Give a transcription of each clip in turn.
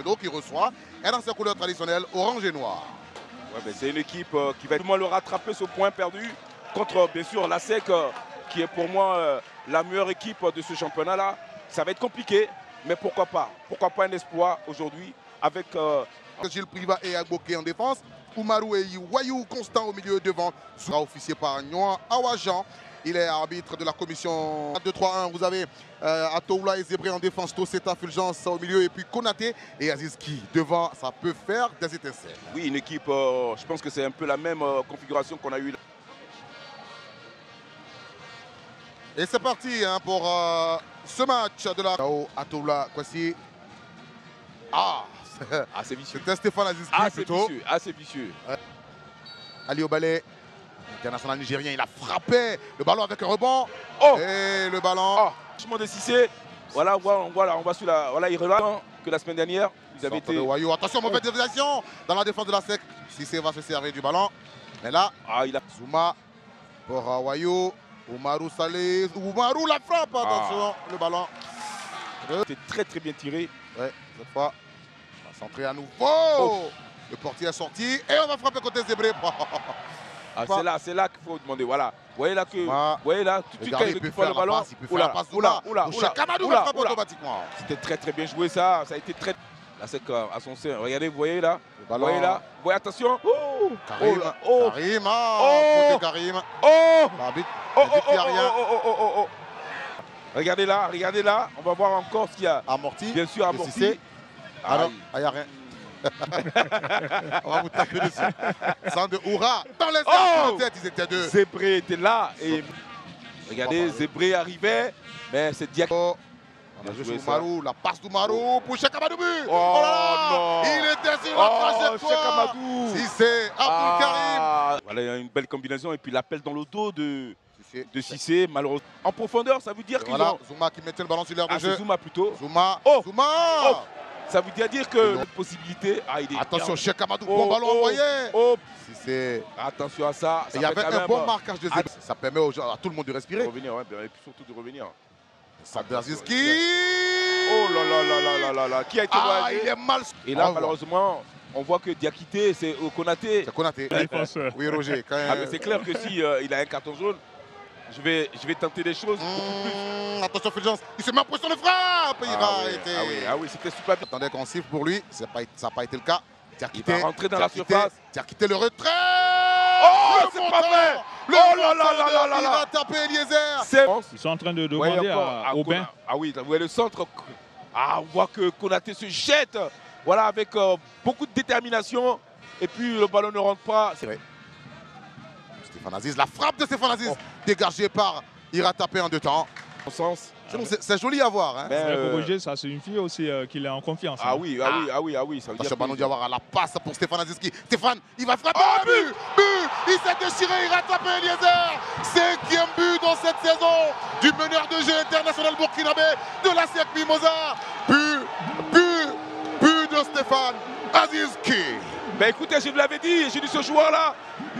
Pedro qui reçoit. Et dans ses couleurs traditionnelles, orange et noir. Ouais, c'est une équipe qui va le rattraper ce point perdu contre, bien sûr, la SEC, qui est pour moi la meilleure équipe de ce championnat-là. Ça va être compliqué, mais pourquoi pas? Pourquoi pas un espoir aujourd'hui avec... Gilles Priva et Agboké en défense. Oumarou et Wayou Constant au milieu devant. Sera officié par Nyoan Awajan. Il est arbitre de la commission 2-3-1. Vous avez Atoula et Zébré en défense, Toseta, Fulgence au milieu et puis Konaté et Azizki devant. Ça peut faire des étincelles. Oui, une équipe, je pense que c'est un peu la même configuration qu'on a eue. Et c'est parti hein, pour ce match de la... Atoula, Kwasi. C'est vicieux. C'était Stéphane Azizki plutôt. Assez vicieux. Ali Obalé, international nigérien, il a frappé le ballon avec un rebond. Et le ballon. Changement de Cissé. Voilà, on va sur la. Voilà, il relate que la semaine dernière, ils avaient été. Wayou. Attention, mauvaise déviation dans la défense de la SEC. Cissé va se servir du ballon. Mais là, il a... Zouma pour Wayou. Oumarou Salé. Oumarou la frappe. Attention, le ballon. C'était très bien tiré. Ouais, cette fois. On va centrer à nouveau. Le portier est sorti et on va frapper côté Zébré. C'est là qu'il faut demander. Voilà. Vous voyez là que. Vous voyez là, tout de suite quand il récupère le ballon. Automatiquement. C'était très bien joué ça. Ça a été très. Là, c'est à son sein. Regardez, vous voyez là. Vous voyez là. Vous voyez, attention. Karim. Karim. L'arbitre. Regardez là. On va voir encore ce qu'il y a. Amorti. Bien sûr, amorti. Alors, il n'y a rien. On va vous taper dessus. Sans de Oura. Dans les airs, tête, ils étaient deux. Zébré était là. Et regardez, Zébré arrivait. Mais c'est Diak. On a joué sur Oumarou. La passe d'Oumarou pour Cheikh Amadou. Oh là là. Il était sur la trajectoire. Si c'est Abdul Karim. Voilà, il y a une belle combinaison. Et puis l'appel dans le dos de Cissé, malheureusement. En profondeur, ça veut dire qu'ils ont... Zouma qui mettait le ballon sur l'air de jeu. C'est Zouma plutôt. Zouma. Ça veut dire que la possibilité... Attention, Cheikh Amadou, bon ballon envoyé. Attention à ça. Il y avait un bon marquage de Zébré. Ça permet à tout le monde de respirer. De revenir, et puis surtout de revenir. Azizki. Oh là là. Qui a été il est mal. Et là, malheureusement, on voit que Diakité, c'est Konaté. C'est Konaté. Oui, Roger. C'est clair que si il a un carton jaune, je vais tenter des choses beaucoup plus. Attention, Fulgence, il se met en position de frappe. Oui, c'était super bien. Attendez qu'on siffle pour lui, ça n'a pas été le cas. Il va rentrer dans la surface. Diakité le retrait. C'est pas vrai. Il va taper Eliezer. Ils sont en train de demander à Aubin. Vous voyez le centre. On voit que Konaté se jette. Voilà, avec beaucoup de détermination. Et puis le ballon ne rentre pas. C'est vrai. Stéphane Aziz, la frappe de Stéphane Aziz, dégagée par Ira tapé en 2 temps. C'est joli à voir. Hein. Pour Roger, ça signifie aussi qu'il est en confiance. Ça veut dire Ballon Diawara, la passe pour Stéphane Azizki. Stéphane, il va frapper. But. Il s'est déchiré, il a tapé Eliezer. 5e but dans cette saison du meneur de jeu international burkinabé de la SEC Mimosa. But de Stéphane Azizki. Écoutez, je vous l'avais dit, j'ai dit ce joueur-là,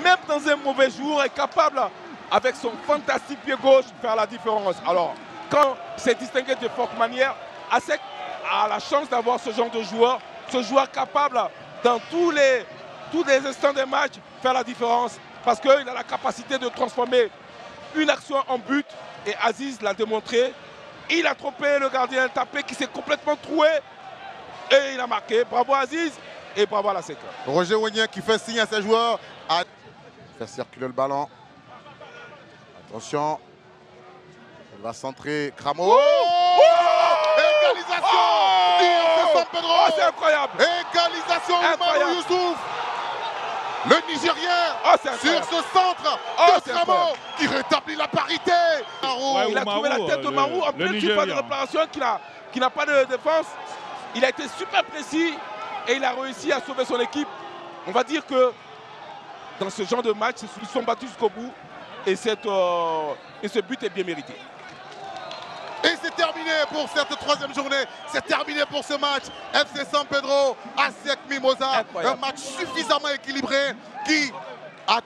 même dans un mauvais jour, est capable, avec son fantastique pied gauche, de faire la différence. Alors, quand c'est distingué de forte manière, ASEC a la chance d'avoir ce genre de joueur, capable, dans tous les instants des matchs, faire la différence, parce qu'il a la capacité de transformer une action en but, et Aziz l'a démontré. Il a trompé le gardien tapé qui s'est complètement troué, et il a marqué. Bravo Aziz, et bravo à la SEC. Roger Wenien qui fait signe à ses joueurs à faire circuler le ballon. Attention. Il va centrer Cramo. Égalisation San Pedro. C'est incroyable. Égalisation Oumarou Youssouf. Le Nigérien sur ce centre de Cramo qui rétablit la parité. Il a trouvé la tête de Marou en pleine surface de réparation qui n'a pas de défense. Il a été super précis et il a réussi à sauver son équipe. On va dire que dans ce genre de match, ils sont battus jusqu'au bout et ce but est bien mérité. Et c'est terminé pour cette 3e journée. C'est terminé pour ce match. FC San Pedro, ASEC Mimosa. Un match suffisamment équilibré qui a